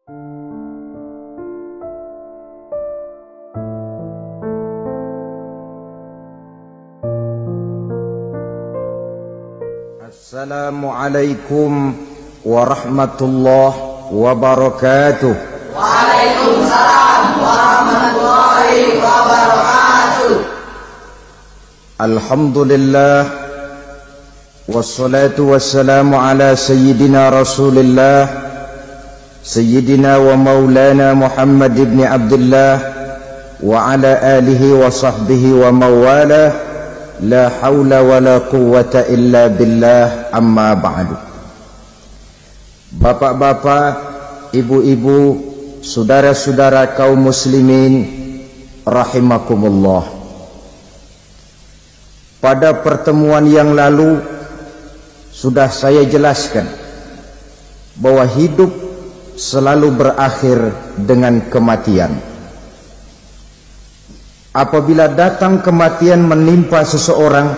Assalamualaikum warahmatullahi wabarakatuh. Waalaikumsalam warahmatullahi wabarakatuh. Alhamdulillah wassalatu wassalamu ala sayyidina Rasulillah sayyidina wa maulana Muhammad ibn Abdullah wa ala alihi wa sahbihi wa mawalah. La haula wa la quwwata illa billah, amma ba'du. Bapak-bapak, ibu-ibu, saudara-saudara kaum muslimin rahimakumullah. Pada pertemuan yang lalu sudah saya jelaskan bahwa hidup selalu berakhir dengan kematian. Apabila datang kematian menimpa seseorang,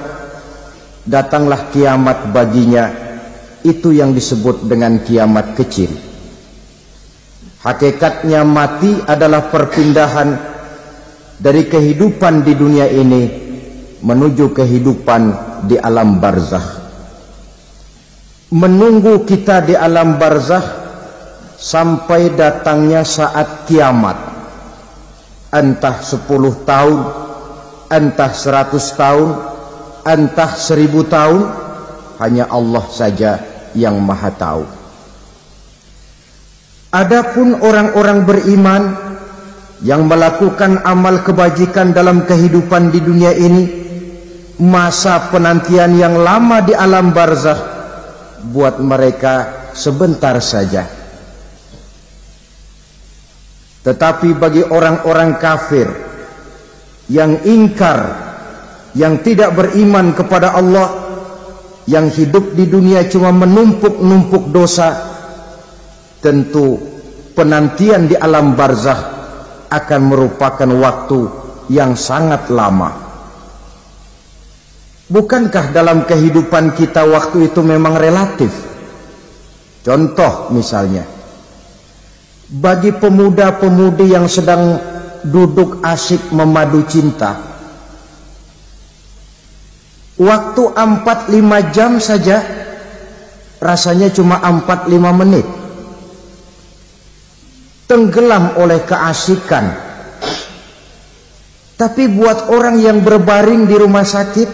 datanglah kiamat baginya. Itu yang disebut dengan kiamat kecil. Hakikatnya mati adalah perpindahan dari kehidupan di dunia ini menuju kehidupan di alam barzakh. Menunggu kita di alam barzakh sampai datangnya saat kiamat. Entah 10 tahun, entah 100 tahun, entah 1000 tahun, hanya Allah saja yang maha tahu. Adapun orang-orang beriman yang melakukan amal kebajikan dalam kehidupan di dunia ini, masa penantian yang lama di alam barzakh buat mereka sebentar saja. Tetapi bagi orang-orang kafir yang ingkar, yang tidak beriman kepada Allah, yang hidup di dunia cuma menumpuk-numpuk dosa, tentu penantian di alam barzakh akan merupakan waktu yang sangat lama. Bukankah dalam kehidupan kita waktu itu memang relatif? Contoh misalnya, bagi pemuda-pemudi yang sedang duduk asyik memadu cinta, waktu 4-5 jam saja rasanya cuma 4-5 menit, tenggelam oleh keasikan. Tapi buat orang yang berbaring di rumah sakit,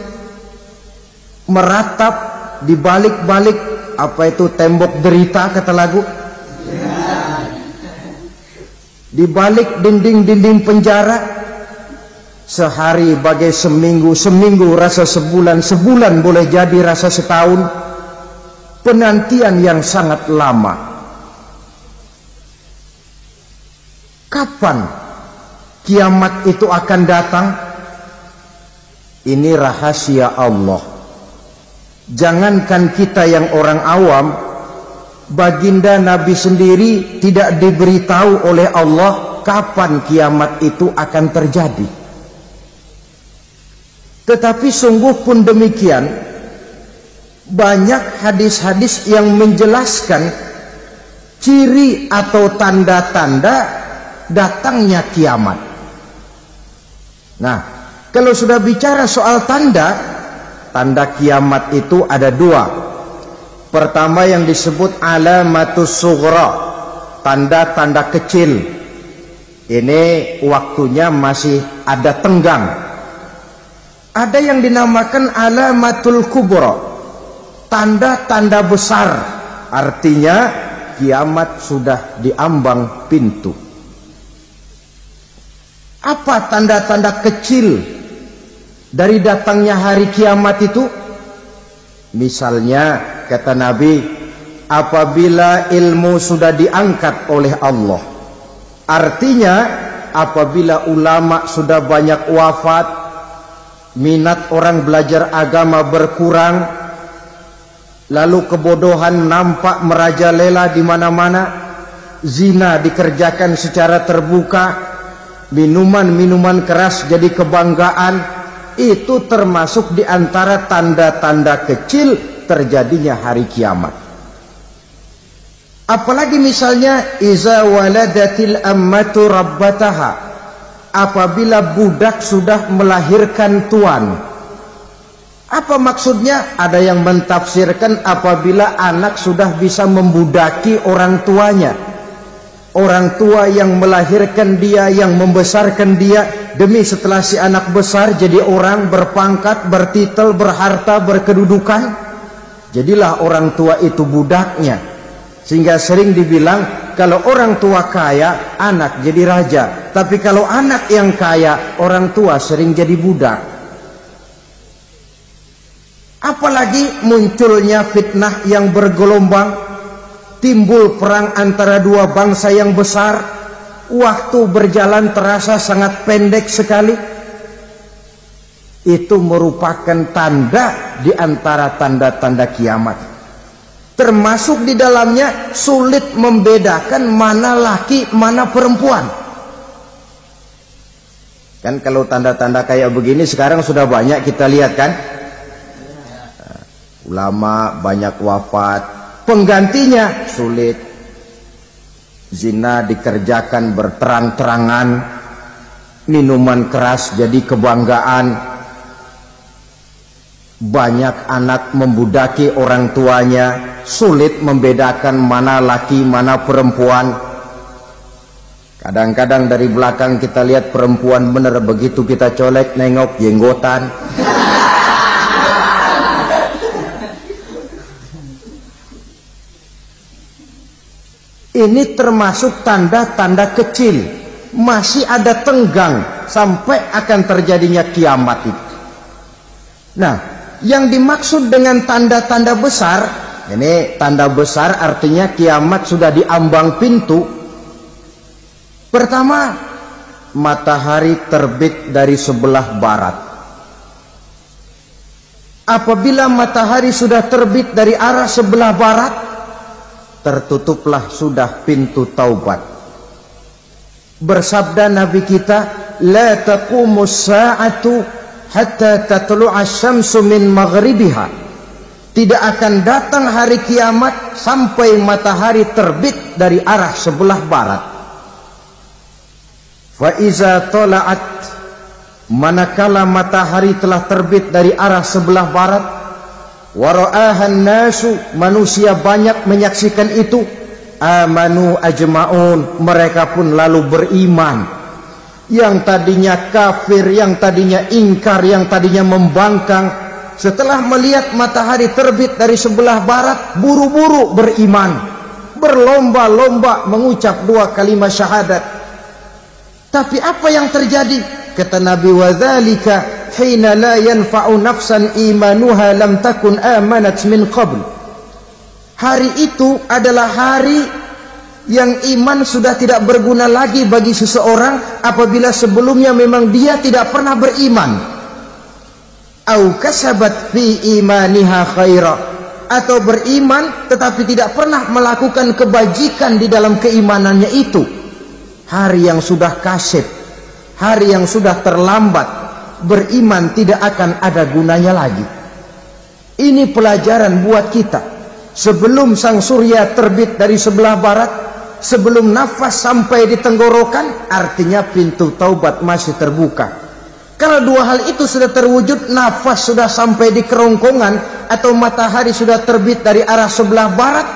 meratap di balik-balik apa itu tembok derita kata lagu, di balik dinding-dinding penjara, sehari bagai seminggu, seminggu rasa sebulan, sebulan boleh jadi rasa setahun. Penantian yang sangat lama. Kapan kiamat itu akan datang? Ini rahasia Allah. Jangankan kita yang orang awam, baginda Nabi sendiri tidak diberitahu oleh Allah kapan kiamat itu akan terjadi. Tetapi sungguh pun demikian, banyak hadis-hadis yang menjelaskan ciri atau tanda-tanda datangnya kiamat. Nah, kalau sudah bicara soal tanda kiamat itu ada dua. Pertama yang disebut alamatus sughra, tanda-tanda kecil. Ini waktunya masih ada tenggang. Ada yang dinamakan alamatul kubra, tanda-tanda besar. Artinya kiamat sudah diambang pintu. Apa tanda-tanda kecil dari datangnya hari kiamat itu? Misalnya kata Nabi, apabila ilmu sudah diangkat oleh Allah, artinya apabila ulama sudah banyak wafat, minat orang belajar agama berkurang, lalu kebodohan nampak merajalela di mana-mana, zina dikerjakan secara terbuka, minuman-minuman keras jadi kebanggaan, itu termasuk di antara tanda-tanda kecil terjadinya hari kiamat. Apalagi misalnya iza waladatil ammatu rabbataha, apabila budak sudah melahirkan tuan. Apa maksudnya? Ada yang mentafsirkan apabila anak sudah bisa membudaki orang tuanya. Orang tua yang melahirkan dia, yang membesarkan dia, demi setelah si anak besar jadi orang berpangkat, bertitel, berharta, berkedudukan, jadilah orang tua itu budaknya. Sehingga sering dibilang kalau orang tua kaya, anak jadi raja. Tapi kalau anak yang kaya, orang tua sering jadi budak. Apalagi munculnya fitnah yang bergelombang, timbul perang antara dua bangsa yang besar, waktu berjalan terasa sangat pendek sekali. Itu merupakan tanda di antara tanda-tanda kiamat. Termasuk di dalamnya sulit membedakan mana laki, mana perempuan. Kan kalau tanda-tanda kayak begini sekarang sudah banyak kita lihat kan. Ulama banyak wafat, penggantinya sulit. Zina dikerjakan berterang-terangan, minuman keras jadi kebanggaan. Banyak anak membudaki orang tuanya, sulit membedakan mana laki mana perempuan. Kadang-kadang dari belakang kita lihat perempuan bener, begitu kita colek nengok jenggotan. Ini termasuk tanda-tanda kecil, masih ada tenggang sampai akan terjadinya kiamat itu. Nah, yang dimaksud dengan tanda-tanda besar, ini tanda besar artinya kiamat sudah di ambang pintu. Pertama, matahari terbit dari sebelah barat. Apabila matahari sudah terbit dari arah sebelah barat, tertutuplah sudah pintu taubat. Bersabda Nabi kita, la taqumus sa'atu hatta tatlu'a syamsu min maghribiha. Tidak akan datang hari kiamat sampai matahari terbit dari arah sebelah barat. Fa iza tala'at, manakala matahari telah terbit dari arah sebelah barat, wa ra'ahan nasu, manusia banyak menyaksikan itu, amanu ajma'un, mereka pun lalu beriman. Yang tadinya kafir, yang tadinya ingkar, yang tadinya membangkang, setelah melihat matahari terbit dari sebelah barat, buru-buru beriman, berlomba-lomba mengucap dua kalimat syahadat. Tapi apa yang terjadi? Kata Nabi, wadzalika hina la yanfa'u nafsan imanuha lam takun amanat min qabl. Hari itu adalah hari yang iman sudah tidak berguna lagi bagi seseorang apabila sebelumnya memang dia tidak pernah beriman. Au kasabat fi imaniha khaira, atau beriman tetapi tidak pernah melakukan kebajikan di dalam keimanannya itu. Hari yang sudah kasib, hari yang sudah terlambat, beriman tidak akan ada gunanya lagi. Ini pelajaran buat kita. Sebelum sang surya terbit dari sebelah barat, sebelum nafas sampai di tenggorokan, artinya pintu taubat masih terbuka. Kalau dua hal itu sudah terwujud, nafas sudah sampai di kerongkongan atau matahari sudah terbit dari arah sebelah barat,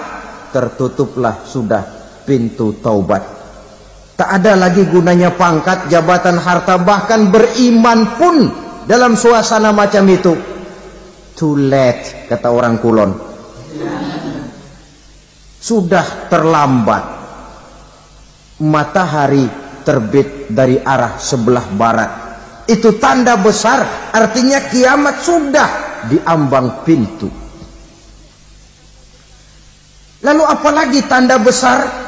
tertutuplah sudah pintu taubat. Tak ada lagi gunanya pangkat, jabatan, harta, bahkan beriman pun dalam suasana macam itu too late, kata orang Kulon. Sudah terlambat. Matahari terbit dari arah sebelah barat, itu tanda besar, artinya kiamat sudah di ambang pintu. Lalu apalagi tanda besar?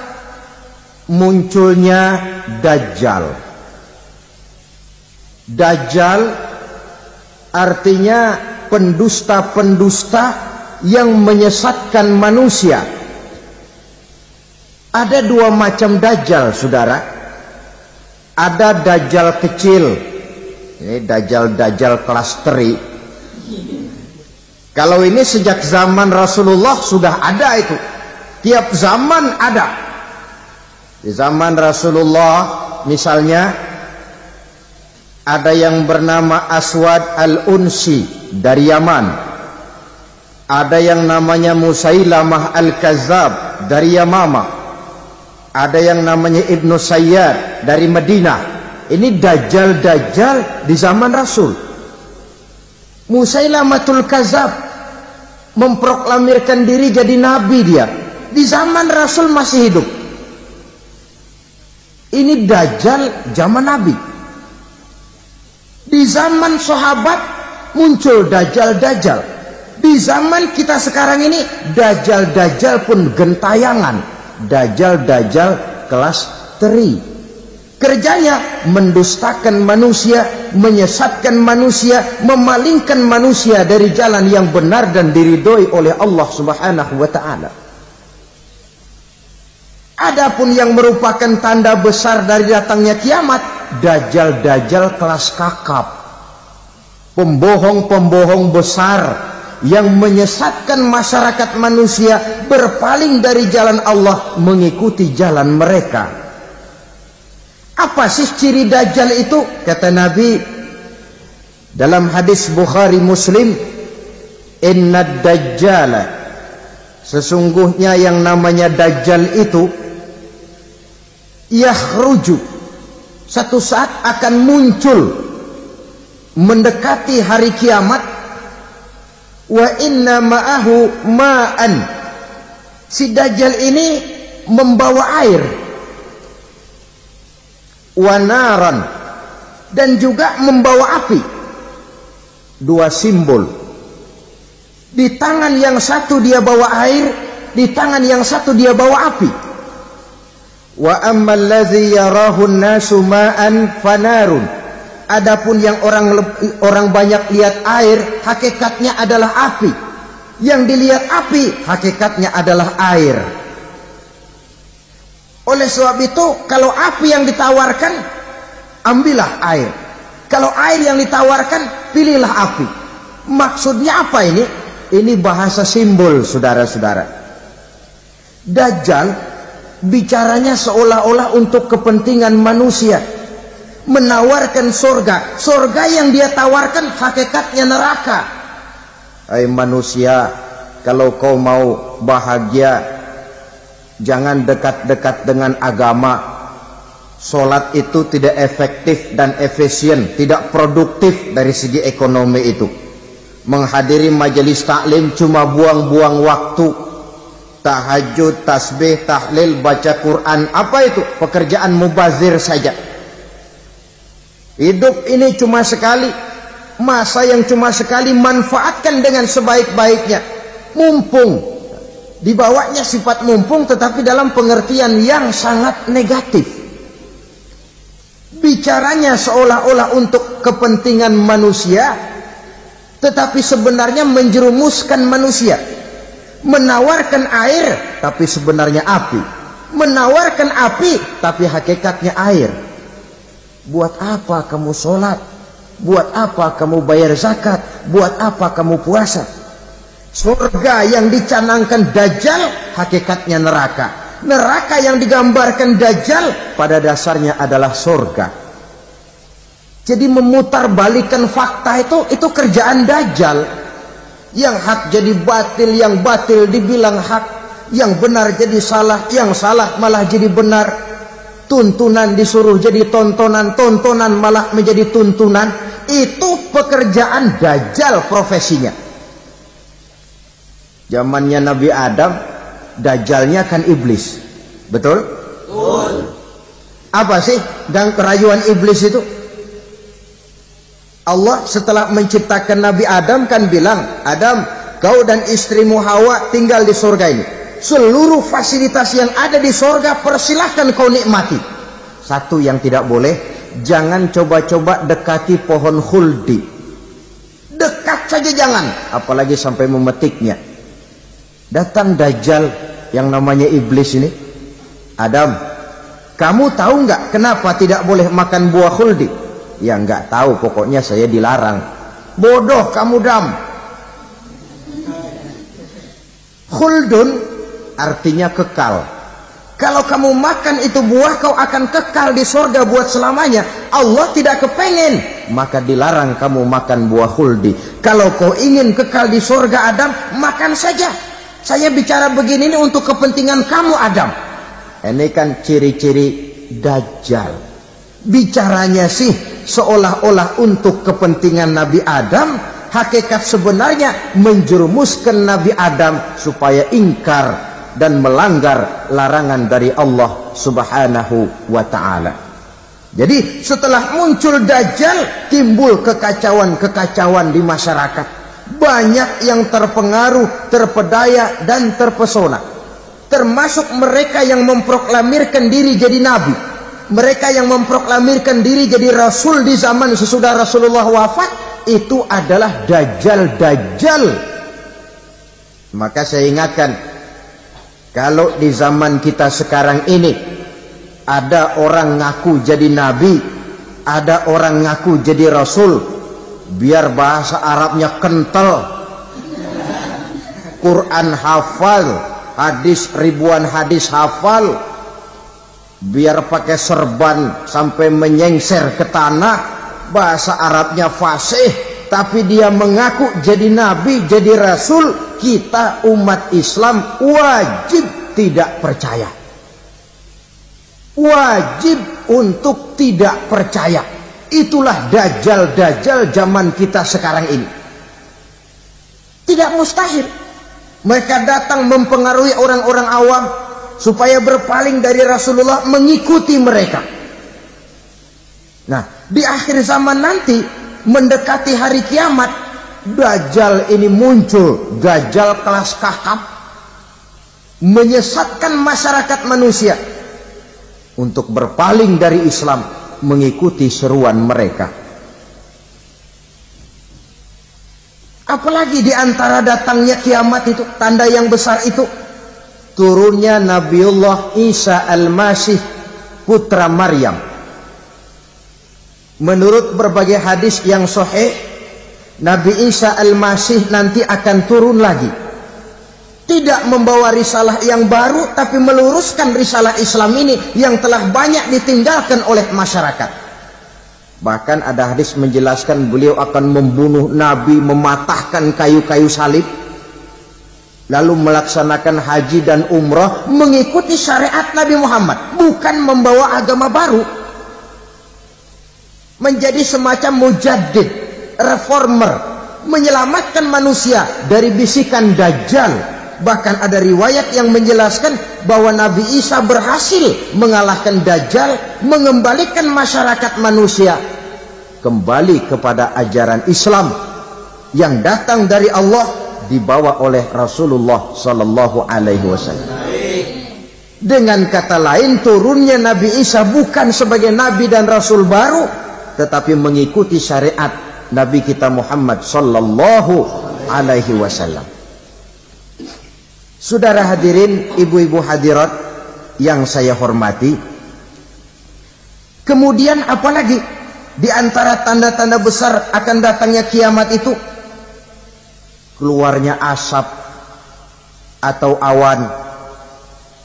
Munculnya Dajjal. Dajjal artinya pendusta-pendusta yang menyesatkan manusia. Ada dua macam Dajjal, saudara. Ada Dajjal kecil, ini Dajjal kelas teri. Kalau ini sejak zaman Rasulullah sudah ada itu. Tiap zaman ada. Di zaman Rasulullah misalnya ada yang bernama Aswad al-Unsi dari Yaman. Ada yang namanya Musailamah al-Kazzab dari Yamama. Ada yang namanya Ibnu Sayyad dari Madinah. Ini dajjal-dajjal di zaman Rasul. Musailamatul Kazzab memproklamirkan diri jadi nabi dia. Di zaman Rasul masih hidup. Ini dajjal zaman Nabi. Di zaman sahabat muncul dajjal-dajjal. Di zaman kita sekarang ini dajjal-dajjal pun gentayangan. Dajjal-dajjal kelas teri. Kerjanya mendustakan manusia, menyesatkan manusia, memalingkan manusia dari jalan yang benar dan diridhoi oleh Allah Subhanahu wa taala. Adapun yang merupakan tanda besar dari datangnya kiamat, dajjal-dajjal kelas kakap. Pembohong-pembohong besar yang menyesatkan masyarakat manusia berpaling dari jalan Allah mengikuti jalan mereka. Apa sih ciri dajjal itu? Kata Nabi dalam hadis Bukhari Muslim, "Innad dajjala", sesungguhnya yang namanya dajjal itu yakhruju, satu saat akan muncul mendekati hari kiamat. Wa inna ma'ahu ma'an, si dajjal ini membawa air, wanaran, dan juga membawa api. Dua simbol. Di tangan yang satu dia bawa air, di tangan yang satu dia bawa api. Wa ammal ladzi yarahu an-nasu ma'an fanarun, adapun yang orang banyak lihat air, hakikatnya adalah api. Yang dilihat api, hakikatnya adalah air. Oleh sebab itu, kalau api yang ditawarkan, ambillah air. Kalau air yang ditawarkan, pilihlah api. Maksudnya apa ini? Ini bahasa simbol, saudara-saudara. Dajjal bicaranya seolah-olah untuk kepentingan manusia. Menawarkan surga. Surga yang dia tawarkan hakikatnya neraka. Hai manusia, kalau kau mau bahagia, jangan dekat-dekat dengan agama. Sholat itu tidak efektif dan efisien, tidak produktif dari segi ekonomi itu. Menghadiri majelis taklim cuma buang-buang waktu. Tahajud, tasbih, tahlil, baca Quran, apa itu? Pekerjaan mubazir saja. Hidup ini cuma sekali, masa yang cuma sekali, manfaatkan dengan sebaik-baiknya. Mumpung, dibawanya sifat mumpung tetapi dalam pengertian yang sangat negatif. Bicaranya seolah-olah untuk kepentingan manusia, tetapi sebenarnya menjerumuskan manusia. Menawarkan air, tapi sebenarnya api. Menawarkan api, tapi hakikatnya air. Buat apa kamu sholat? Buat apa kamu bayar zakat? Buat apa kamu puasa? Surga yang dicanangkan Dajjal, hakikatnya neraka. Neraka yang digambarkan Dajjal, pada dasarnya adalah surga. Jadi memutarbalikkan fakta itu kerjaan Dajjal. Yang hak jadi batil, yang batil dibilang hak, yang benar jadi salah, yang salah malah jadi benar. Tuntunan disuruh jadi tontonan, tontonan malah menjadi tuntunan. Itu pekerjaan Dajjal profesinya. Zamannya Nabi Adam, Dajjalnya kan iblis. Betul? Betul. Apa sih gang kerayuan iblis itu? Allah setelah menciptakan Nabi Adam kan bilang, Adam, kau dan istrimu Hawa tinggal di surga ini. Seluruh fasilitas yang ada di surga persilahkan kau nikmati. Satu yang tidak boleh, jangan coba-coba dekati pohon khuldi. Dekat saja jangan, apalagi sampai memetiknya. Datang Dajjal yang namanya iblis ini. Adam, kamu tahu nggak kenapa tidak boleh makan buah khuldi? Ya nggak tahu, pokoknya saya dilarang. Bodoh kamu Dam. Khuldun artinya kekal. Kalau kamu makan itu buah, kau akan kekal di surga buat selamanya. Allah tidak kepengen, maka dilarang kamu makan buah khuldi. Kalau kau ingin kekal di surga Adam, makan saja. Saya bicara begini ini untuk kepentingan kamu Adam. Ini kan ciri-ciri Dajjal. Bicaranya sih seolah-olah untuk kepentingan Nabi Adam. Hakikat sebenarnya menjerumuskan Nabi Adam supaya ingkar dan melanggar larangan dari Allah Subhanahu wa ta'ala. Jadi setelah muncul Dajjal, timbul kekacauan-kekacauan di masyarakat. Banyak yang terpengaruh, terpedaya dan terpesona. Termasuk mereka yang memproklamirkan diri jadi nabi. Mereka yang memproklamirkan diri jadi rasul di zaman sesudah Rasulullah wafat, itu adalah Dajjal-Dajjal. Maka saya ingatkan, kalau di zaman kita sekarang ini ada orang ngaku jadi nabi, ada orang ngaku jadi rasul, biar bahasa Arabnya kental, Quran hafal, hadis ribuan hadis hafal, biar pakai serban sampai menyengser ke tanah, bahasa Arabnya fasih, tapi dia mengaku jadi nabi, jadi rasul. Kita umat Islam wajib tidak percaya, wajib untuk tidak percaya. Itulah Dajjal-Dajjal zaman kita sekarang ini. Tidak mustahil mereka datang mempengaruhi orang-orang awam supaya berpaling dari Rasulullah, mengikuti mereka. Nah, di akhir zaman nanti, mendekati hari kiamat, Dajjal ini muncul, Dajjal kelas kakap, menyesatkan masyarakat manusia untuk berpaling dari Islam, mengikuti seruan mereka. Apalagi di antara datangnya kiamat itu, tanda yang besar itu, turunnya Nabiullah Isa Al-Masih, putra Maryam. Menurut berbagai hadis yang sahih, Nabi Isa Al-Masih nanti akan turun lagi. Tidak membawa risalah yang baru, tapi meluruskan risalah Islam ini yang telah banyak ditinggalkan oleh masyarakat. Bahkan ada hadis menjelaskan beliau akan membunuh Nabi, mematahkan kayu-kayu salib, lalu melaksanakan haji dan umrah mengikuti syariat Nabi Muhammad, bukan membawa agama baru. Menjadi semacam mujaddid, reformer, menyelamatkan manusia dari bisikan Dajjal. Bahkan ada riwayat yang menjelaskan bahwa Nabi Isa berhasil mengalahkan Dajjal, mengembalikan masyarakat manusia kembali kepada ajaran Islam yang datang dari Allah, dibawa oleh Rasulullah Sallallahu Alaihi Wasallam. Dengan kata lain, turunnya Nabi Isa bukan sebagai Nabi dan Rasul baru, tetapi mengikuti syariat Nabi kita Muhammad Sallallahu Alaihi Wasallam. Saudara hadirin, ibu-ibu hadirat yang saya hormati, kemudian apalagi di antara tanda-tanda besar akan datangnya kiamat itu? Keluarnya asap atau awan.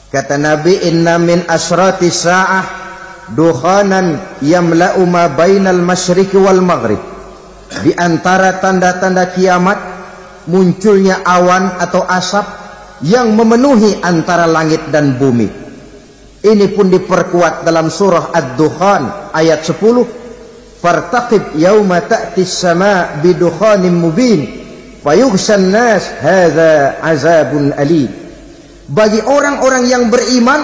Kata Nabi, inna min asrati sa'ah dukhanan yamla'u ma bainal masyriqi wal maghrib. Di antara tanda-tanda kiamat, munculnya awan atau asap yang memenuhi antara langit dan bumi. Ini pun diperkuat dalam surah Ad-Dukhan ayat 10. Fartaqib yauma ta'tis sama' bidukhanin mubin fayughshan nas hadza azabun alim. Bagi orang-orang yang beriman,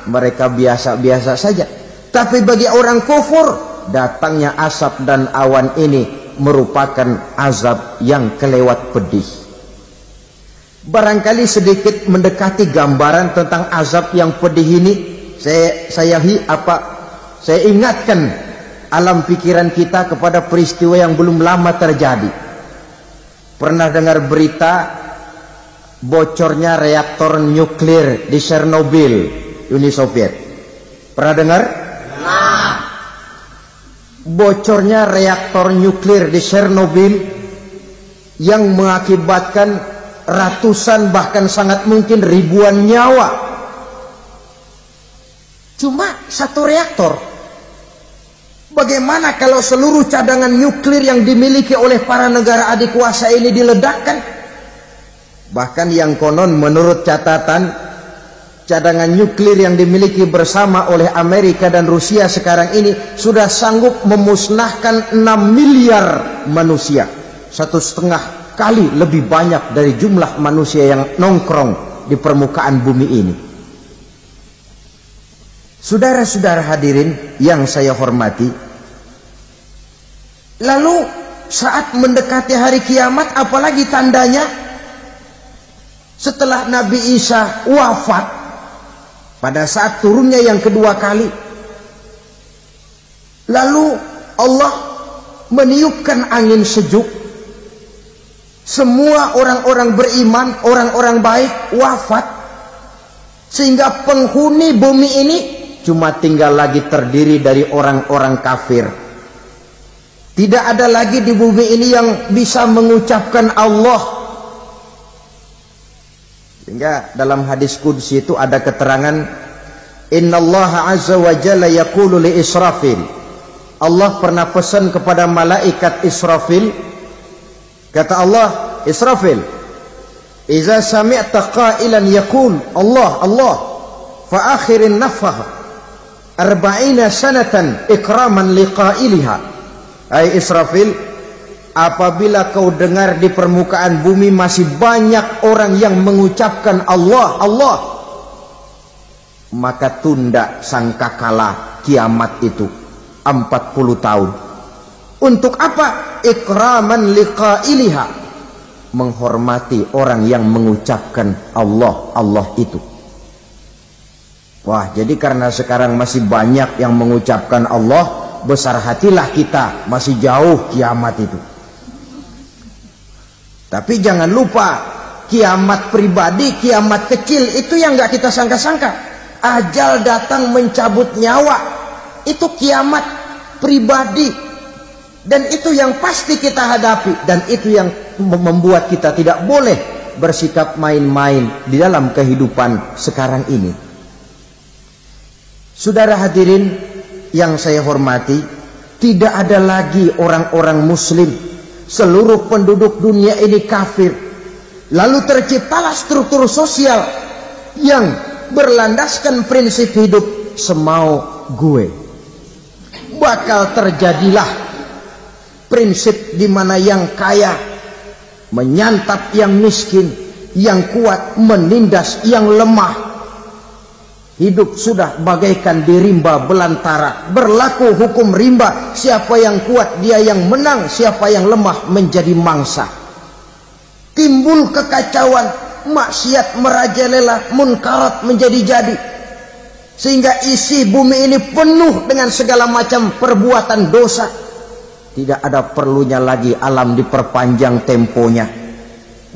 mereka biasa-biasa saja. Tapi bagi orang kufur, datangnya asap dan awan ini merupakan azab yang kelewat pedih. Barangkali sedikit mendekati gambaran tentang azab yang pedih ini, saya ingatkan alam pikiran kita kepada peristiwa yang belum lama terjadi. Pernah dengar berita bocornya reaktor nuklir di Chernobyl, Uni Soviet? Pernah dengar? Nah. Bocornya reaktor nuklir di Chernobyl yang mengakibatkan ratusan bahkan sangat mungkin ribuan nyawa. Cuma satu reaktor. Bagaimana kalau seluruh cadangan nuklir yang dimiliki oleh para negara adik kuasa ini diledakkan? Bahkan yang konon menurut catatan, cadangan nuklir yang dimiliki bersama oleh Amerika dan Rusia sekarang ini sudah sanggup memusnahkan 6 miliar manusia. 1,5 kali lebih banyak dari jumlah manusia yang nongkrong di permukaan bumi ini. Saudara-saudara hadirin yang saya hormati, lalu saat mendekati hari kiamat, apalagi tandanya? Setelah Nabi Isa wafat, pada saat turunnya yang kedua kali, lalu Allah meniupkan angin sejuk. Semua orang-orang beriman, orang-orang baik wafat, sehingga penghuni bumi ini cuma tinggal lagi terdiri dari orang-orang kafir. Tidak ada lagi di bumi ini yang bisa mengucapkan Allah. Sehingga dalam hadis qudsi itu ada keterangan, innallaha azza wa jalla yaqulu li Israfil. Allah pernah pesan kepada malaikat Israfil, kata Allah, Israfil, iza sami'ta qailan yaqul Allah Allah fa akhirin nafah 40 sanatan ikraman liqailiha. Hai Israfil, apabila kau dengar di permukaan bumi masih banyak orang yang mengucapkan Allah Allah, maka tunda sangkakala kiamat itu 40 tahun. Untuk apa? Ikraman liqailiha, menghormati orang yang mengucapkan Allah Allah itu. Wah, jadi karena sekarang masih banyak yang mengucapkan Allah, besar hatilah kita, masih jauh kiamat itu. Tapi jangan lupa, kiamat pribadi, kiamat kecil itu yang nggak kita sangka-sangka. Ajal datang mencabut nyawa, itu kiamat pribadi, dan itu yang pasti kita hadapi, dan itu yang membuat kita tidak boleh bersikap main-main di dalam kehidupan sekarang ini. Saudara hadirin yang saya hormati, tidak ada lagi orang-orang muslim. Seluruh penduduk dunia ini kafir. Lalu terciptalah struktur sosial yang berlandaskan prinsip hidup semau gue. Bakal terjadilah prinsip di mana yang kaya menyantap yang miskin, yang kuat menindas yang lemah. Hidup sudah bagaikan di rimba belantara, berlaku hukum rimba, siapa yang kuat dia yang menang, siapa yang lemah menjadi mangsa. Timbul kekacauan, maksiat merajalela, munkarat menjadi-jadi, sehingga isi bumi ini penuh dengan segala macam perbuatan dosa. Tidak ada perlunya lagi alam diperpanjang temponya.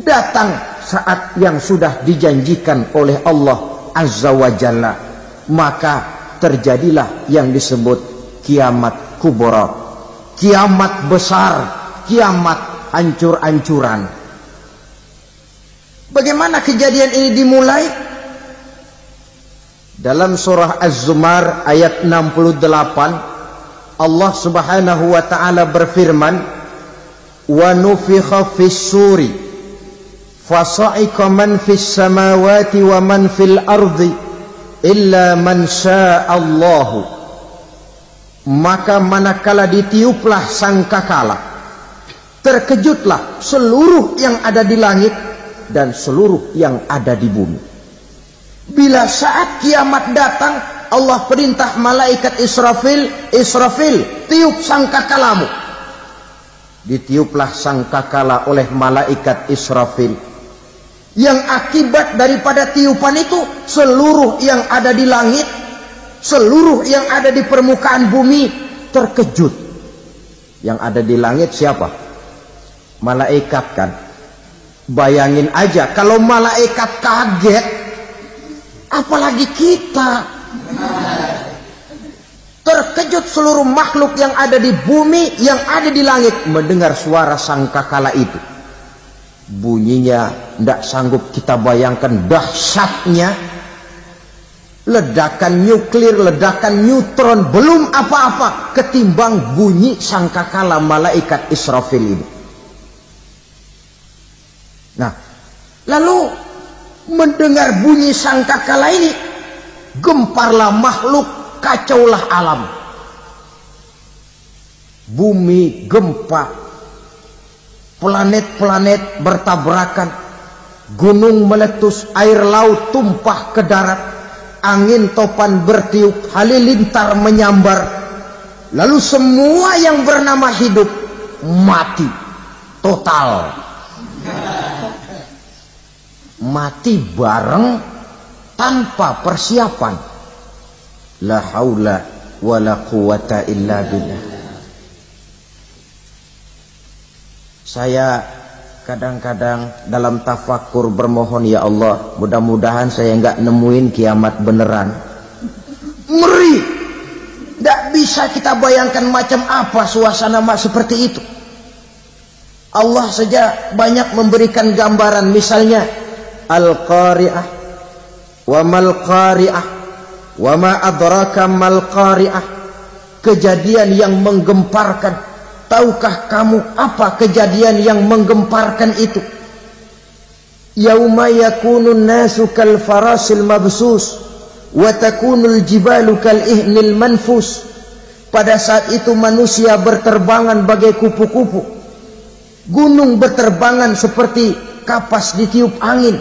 Datang saat yang sudah dijanjikan oleh Allah Azza wa Jalla, maka terjadilah yang disebut kiamat kubra, kiamat besar, kiamat hancur-hancuran. Bagaimana kejadian ini dimulai? Dalam surah Az-Zumar ayat 68, Allah Subhanahu wa taala berfirman, wa nufikha fis-suri fasa'iqa man fis samawati wa man fil ardi illa man sya'allahu. Maka manakala ditiuplah sangkakala, terkejutlah seluruh yang ada di langit dan seluruh yang ada di bumi. Bila saat kiamat datang, Allah perintah malaikat Israfil, Israfil, tiup sangkakalamu. Ditiuplah sangkakala oleh malaikat Israfil. Yang akibat daripada tiupan itu, seluruh yang ada di langit, seluruh yang ada di permukaan bumi terkejut. Yang ada di langit siapa? Malaikat kan. Bayangin aja kalau malaikat kaget, apalagi kita. Terkejut seluruh makhluk yang ada di bumi, yang ada di langit mendengar suara sangkakala itu. bunyinya tidak sanggup kita bayangkan dahsyatnya. Ledakan nuklir, ledakan neutron, belum apa-apa ketimbang bunyi sangkakala malaikat Israfil ini. Nah, lalu mendengar bunyi sangkakala ini, gemparlah makhluk, kacaulah alam. Bumi gempa, planet-planet bertabrakan, gunung meletus, air laut tumpah ke darat, angin topan bertiup, halilintar menyambar, lalu semua yang bernama hidup mati total. Mati bareng tanpa persiapan. La haula wala quwata illa billah. Saya kadang-kadang dalam tafakur bermohon, ya Allah, mudah-mudahan saya enggak nemuin kiamat beneran. Ngeri. Tidak bisa kita bayangkan macam apa suasana seperti itu. Allah saja banyak memberikan gambaran, misalnya Al-Qari'ah, wa mal qari'ah, wa ma adraka mal qari'ah. Kejadian yang menggemparkan. Tahukah kamu apa kejadian yang menggemparkan itu? Yauma yakunun nasu kal farasil mabsus wa takunul jibalu kal ihnil manfus. Pada saat itu manusia berterbangan bagai kupu-kupu. Gunung berterbangan seperti kapas ditiup angin.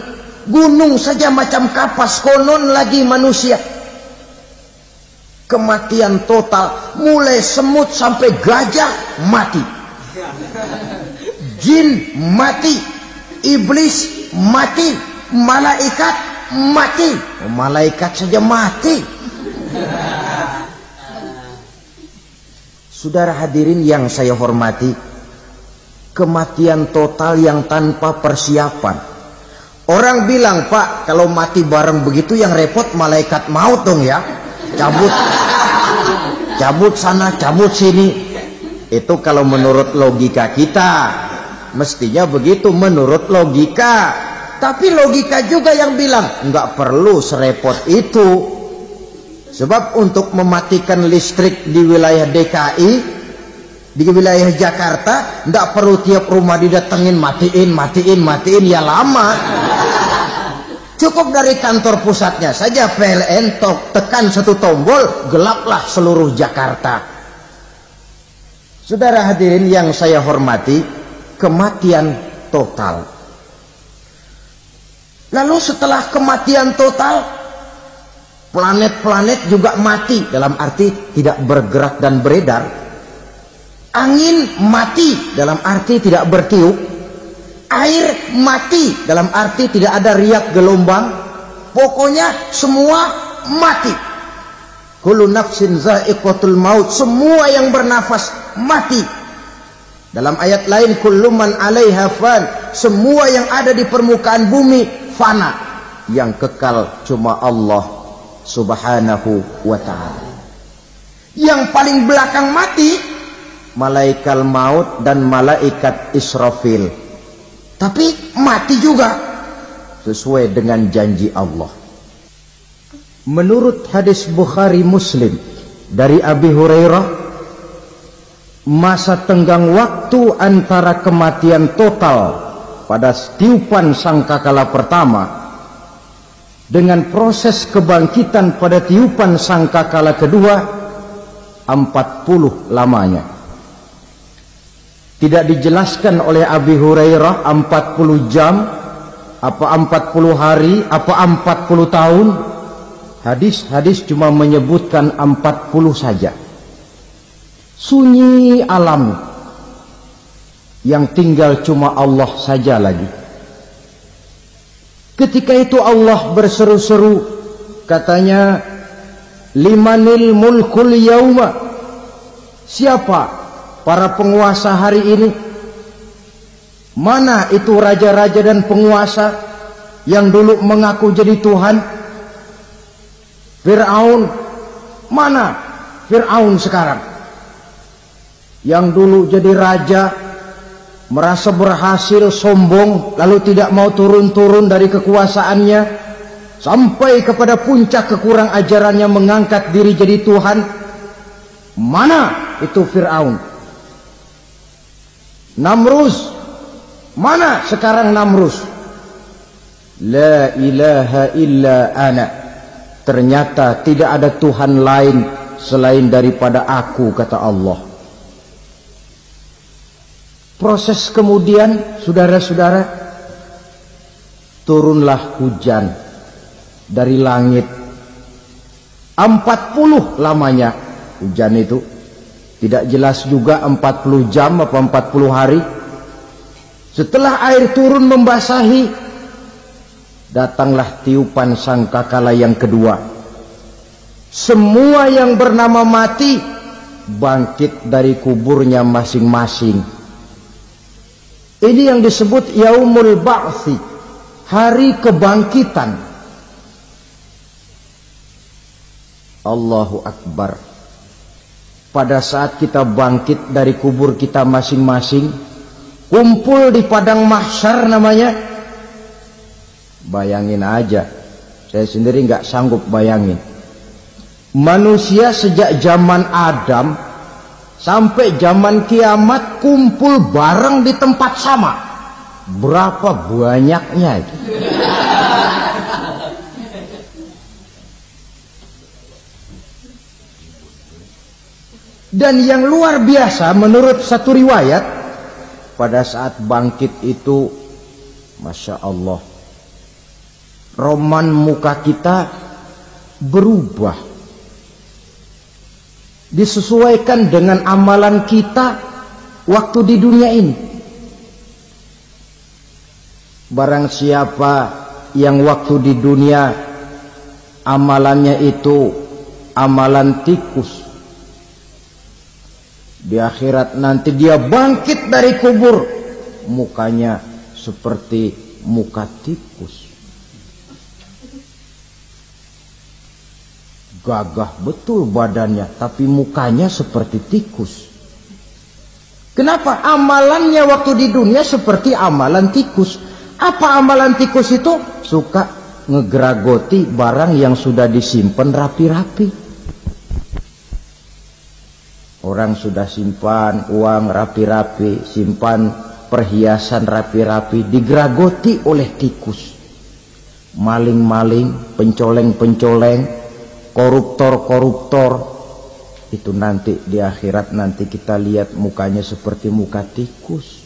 Gunung saja macam kapas, konon lagi manusia. Kematian total, mulai semut sampai gajah mati, jin mati, iblis mati, malaikat mati. Malaikat saja mati. Saudara hadirin yang saya hormati, kematian total yang tanpa persiapan. Orang bilang, Pak, kalau mati bareng begitu yang repot malaikat maut dong ya. Cabut sana, cabut sini. Itu kalau menurut logika kita, mestinya begitu menurut logika. Tapi logika juga yang bilang nggak perlu serepot itu. Sebab untuk mematikan listrik di wilayah DKI, di wilayah Jakarta, nggak perlu tiap rumah didatengin matiin ya lama. Cukup dari kantor pusatnya saja PLN tekan satu tombol, gelaplah seluruh Jakarta. Saudara hadirin yang saya hormati, kematian total. Lalu setelah kematian total, planet-planet juga mati, dalam arti tidak bergerak dan beredar. Angin mati, dalam arti tidak bertiup. Air mati, dalam arti tidak ada riak gelombang. Pokoknya semua mati. Kullu nafsin za'iqatul maut, semua yang bernafas mati. Dalam ayat lain, kullu man 'alaiha fan, semua yang ada di permukaan bumi fana. Yang kekal cuma Allah Subhanahu wa ta'ala. Yang paling belakang mati malaikat maut dan malaikat Israfil. Tapi mati juga sesuai dengan janji Allah. Menurut hadis Bukhari Muslim dari Abi Hurairah, masa tenggang waktu antara kematian total pada tiupan sangkakala pertama dengan proses kebangkitan pada tiupan sangkakala kedua 40 lamanya. Tidak dijelaskan oleh Abi Hurairah 40 jam, apa 40 hari, apa 40 tahun. Hadis-hadis cuma menyebutkan 40 saja. Sunyi alam, yang tinggal cuma Allah saja lagi. Ketika itu Allah berseru-seru, katanya, limanil mulkul yauma. Siapa para penguasa hari ini? Mana itu raja-raja dan penguasa yang dulu mengaku jadi Tuhan? Fir'aun. Mana Fir'aun sekarang? Yang dulu jadi raja, merasa berhasil, sombong, lalu tidak mau turun-turun dari kekuasaannya, sampai kepada puncak kekurang ajarannya mengangkat diri jadi Tuhan. Mana itu Fir'aun? Namrus, mana sekarang Namrus? La ilaha illa ana. Ternyata tidak ada Tuhan lain selain daripada aku, kata Allah. Proses kemudian, saudara-saudara, turunlah hujan dari langit. 40 lamanya hujan itu. Tidak jelas juga 40 jam apa 40 hari. Setelah air turun membasahi, datanglah tiupan sangkakala yang kedua. Semua yang bernama mati bangkit dari kuburnya masing-masing. Ini yang disebut Yaumul Ba'thi, hari kebangkitan. Allahu Akbar. Pada saat kita bangkit dari kubur kita masing-masing, kumpul di padang mahsyar namanya. Bayangin aja, saya sendiri nggak sanggup bayangin. Manusia sejak zaman Adam sampai zaman kiamat kumpul bareng di tempat sama. Berapa banyaknya itu? Dan yang luar biasa menurut satu riwayat, pada saat bangkit itu, Masya Allah, roman muka kita berubah, disesuaikan dengan amalan kita waktu di dunia ini. Barang siapa yang waktu di dunia amalannya itu amalan tikus, di akhirat nanti dia bangkit dari kubur, mukanya seperti muka tikus. Gagah betul badannya, tapi mukanya seperti tikus. Kenapa? Amalannya waktu di dunia seperti amalan tikus. Apa amalan tikus itu? Suka ngegeragoti barang yang sudah disimpan rapi-rapi. Orang sudah simpan uang rapi-rapi, simpan perhiasan rapi-rapi, digeragoti oleh tikus. Maling-maling, pencoleng-pencoleng, koruptor-koruptor, itu nanti di akhirat nanti kita lihat mukanya seperti muka tikus.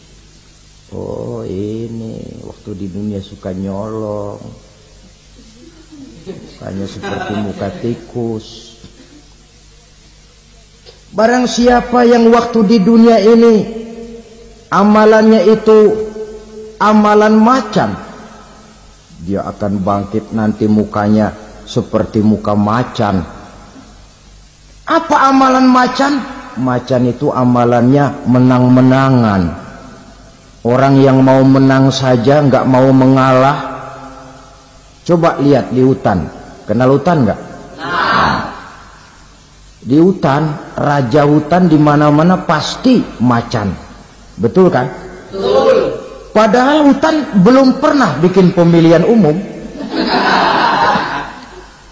Oh, ini waktu di dunia suka nyolong, mukanya seperti muka tikus. Barang siapa yang waktu di dunia ini amalannya itu amalan macan, dia akan bangkit nanti mukanya seperti muka macan. Apa amalan macan? Macan itu amalannya menang-menangan. Orang yang mau menang saja nggak mau mengalah. Coba lihat di hutan. Kenal hutan nggak? Di hutan, raja hutan di mana-mana pasti macan. Betul kan? Betul. Padahal hutan belum pernah bikin pemilihan umum.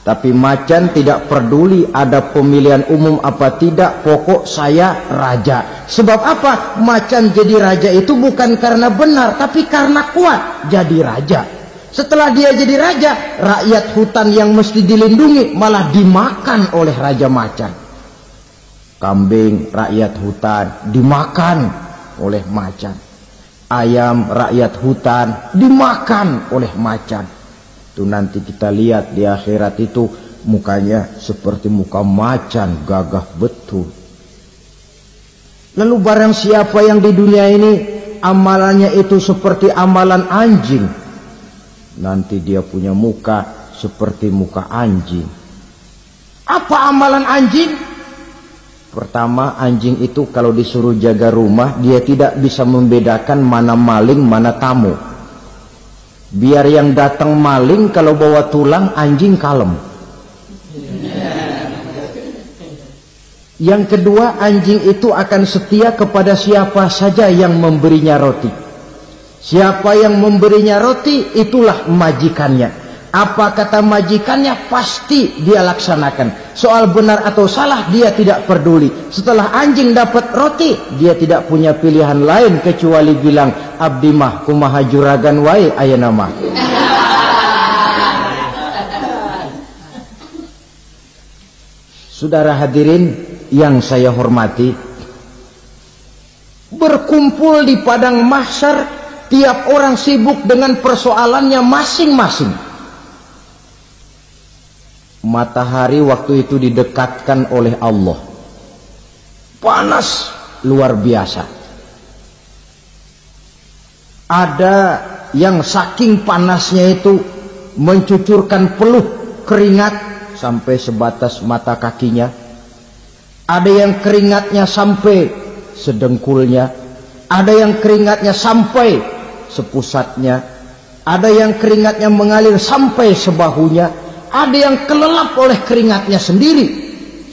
Tapi macan tidak peduli ada pemilihan umum apa tidak, pokok saya raja. Sebab apa? Macan jadi raja itu bukan karena benar, tapi karena kuat jadi raja. Setelah dia jadi raja, rakyat hutan yang mesti dilindungi malah dimakan oleh raja macan. Kambing rakyat hutan dimakan oleh macan. Ayam rakyat hutan dimakan oleh macan. Itu nanti kita lihat di akhirat itu mukanya seperti muka macan, gagah betul. Lalu barang siapa yang di dunia ini amalannya itu seperti amalan anjing, nanti dia punya muka seperti muka anjing. Apa amalan anjing? Pertama, anjing itu kalau disuruh jaga rumah, dia tidak bisa membedakan mana maling, mana tamu. Biar yang datang maling, kalau bawa tulang, anjing kalem. Yang kedua, anjing itu akan setia kepada siapa saja yang memberinya roti. Siapa yang memberinya roti, itulah majikannya. Apa kata majikannya, pasti dia laksanakan. Soal benar atau salah, dia tidak peduli. Setelah anjing dapat roti, dia tidak punya pilihan lain kecuali bilang, abdi mah kumaha juragan wae ayeuna mah. Saudara hadirin yang saya hormati, berkumpul di padang mahsyar, tiap orang sibuk dengan persoalannya masing-masing. Matahari waktu itu didekatkan oleh Allah, panas luar biasa. Ada yang saking panasnya itu mencucurkan peluh keringat sampai sebatas mata kakinya. Ada yang keringatnya sampai sedengkulnya, ada yang keringatnya sampai sepusatnya, ada yang keringatnya mengalir sampai sebahunya, ada yang kelelap oleh keringatnya sendiri,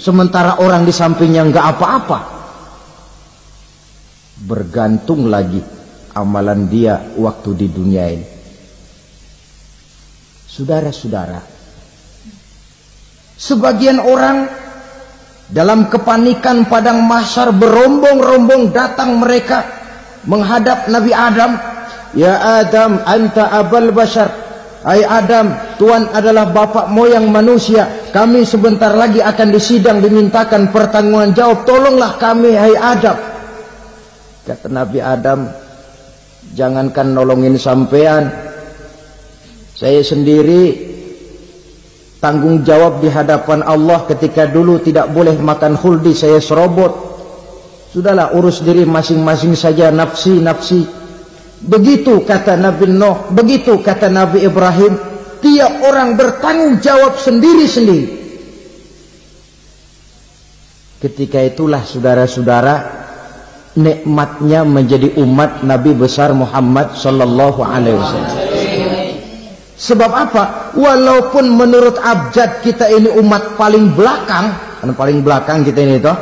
sementara orang di sampingnya nggak apa-apa. Bergantung lagi amalan dia waktu di dunia ini. Saudara-saudara, sebagian orang dalam kepanikan padang mahsyar berombong-rombong datang mereka menghadap Nabi Adam. Ya Adam, anta abal bashar. Hai Adam, Tuhan adalah bapak moyang manusia. Kami sebentar lagi akan disidang, dimintakan pertanggungan jawab. Tolonglah kami, hai Adam. Kata Nabi Adam, jangankan nolongin sampean, saya sendiri tanggung jawab di hadapan Allah ketika dulu tidak boleh makan khuldi, saya serobot. Sudahlah, urus diri masing-masing saja, nafsi. Begitu kata Nabi Nuh, begitu kata Nabi Ibrahim. Tiap orang bertanggung jawab sendiri-sendiri. Ketika itulah saudara-saudara, nikmatnya menjadi umat Nabi besar Muhammad sallallahu alaihi wasallam. Sebab apa? Walaupun menurut abjad kita ini umat paling belakang, kan paling belakang kita ini toh,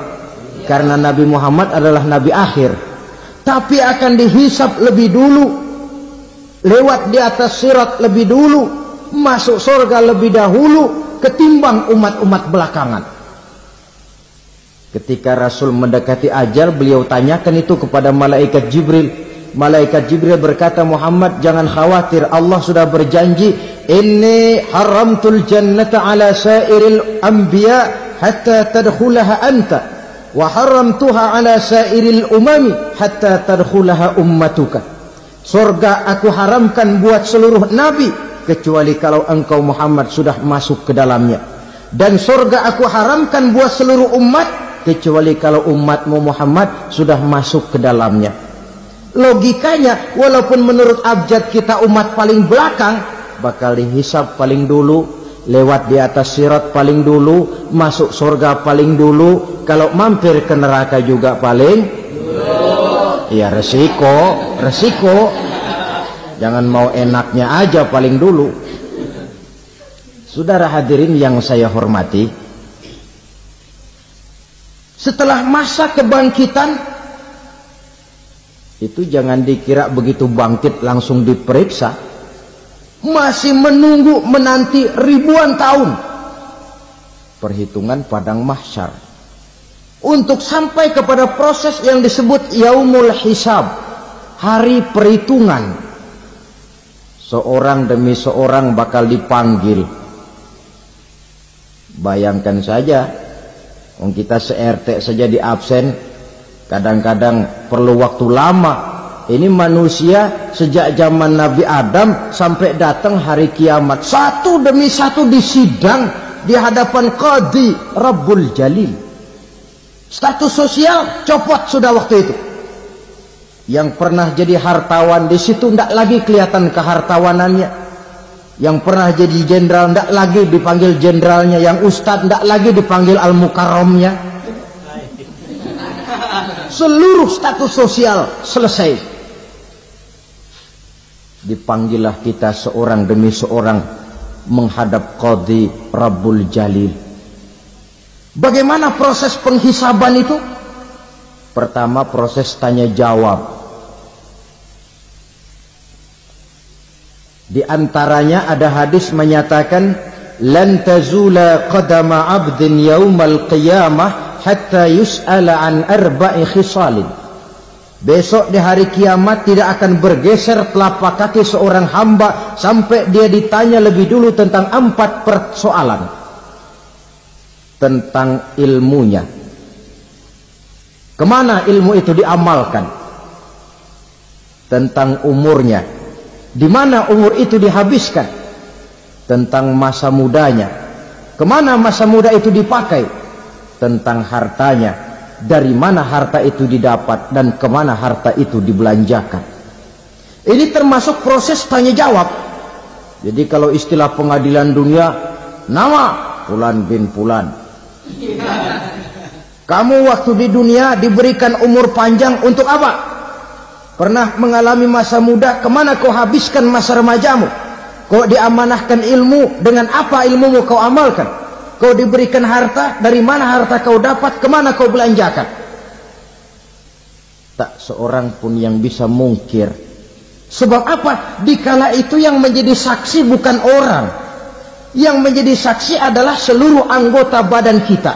karena Nabi Muhammad adalah Nabi akhir, tapi akan dihisap lebih dulu, lewat di atas sirat lebih dulu, masuk surga lebih dahulu ketimbang umat-umat belakangan. Ketika Rasul mendekati ajal, beliau tanyakan itu kepada malaikat Jibril. Malaikat Jibril berkata, Muhammad jangan khawatir, Allah sudah berjanji, inni haramtul jannata ala sairil anbiya hatta tadkhulaha anta wa haramtuha ala sairil umami hatta tadkhulaha ummatuka. Surga aku haramkan buat seluruh nabi kecuali kalau engkau Muhammad sudah masuk ke dalamnya, dan surga aku haramkan buat seluruh umat kecuali kalau umatmu Muhammad sudah masuk ke dalamnya. Logikanya, walaupun menurut abjad kita umat paling belakang, bakal dihisap paling dulu, lewat di atas sirat paling dulu, masuk surga paling dulu, kalau mampir ke neraka juga paling dulu. Ya resiko. Jangan mau enaknya aja paling dulu. Saudara hadirin yang saya hormati, setelah masa kebangkitan itu jangan dikira begitu bangkit langsung diperiksa, masih menunggu menanti ribuan tahun perhitungan padang mahsyar untuk sampai kepada proses yang disebut yaumul hisab, hari perhitungan. Seorang demi seorang bakal dipanggil. Bayangkan saja, kita se-RT saja di absen, kadang-kadang perlu waktu lama. Ini manusia sejak zaman Nabi Adam sampai datang hari kiamat, satu demi satu disidang di hadapan Qadhi Rabbul Jalil. Status sosial copot sudah waktu itu. Yang pernah jadi hartawan di situ tidak lagi kelihatan kehartawanannya. Yang pernah jadi jenderal tidak lagi dipanggil jenderalnya. Yang ustadz tidak lagi dipanggil al-mukarramnya. Seluruh status sosial selesai. Dipanggillah kita seorang demi seorang menghadap Qadhi Rabbul Jalil. Bagaimana proses penghisaban itu? Pertama, proses tanya jawab. Di antaranya ada hadis menyatakan, lan tazula qadama 'abdin yaumal qiyamah hatta yus'ala an arba'i khisalin. Besok di hari kiamat tidak akan bergeser telapak kaki seorang hamba sampai dia ditanya lebih dulu tentang 4 persoalan. Tentang ilmunya. Kemana ilmu itu diamalkan? Tentang umurnya. Di mana umur itu dihabiskan? Tentang masa mudanya. Kemana masa muda itu dipakai? Tentang hartanya. Dari mana harta itu didapat dan kemana harta itu dibelanjakan. Ini termasuk proses tanya jawab. Jadi kalau istilah pengadilan dunia, nama Fulan bin Fulan. Kamu waktu di dunia diberikan umur panjang untuk apa? Pernah mengalami masa muda, kemana kau habiskan masa remajamu? Kau diamanahkan ilmu, dengan apa ilmumu kau amalkan? Kau diberikan harta, dari mana harta kau dapat, kemana kau belanjakan? Tak seorang pun yang bisa mungkir. Sebab apa? Dikala itu yang menjadi saksi bukan orang. Yang menjadi saksi adalah seluruh anggota badan kita.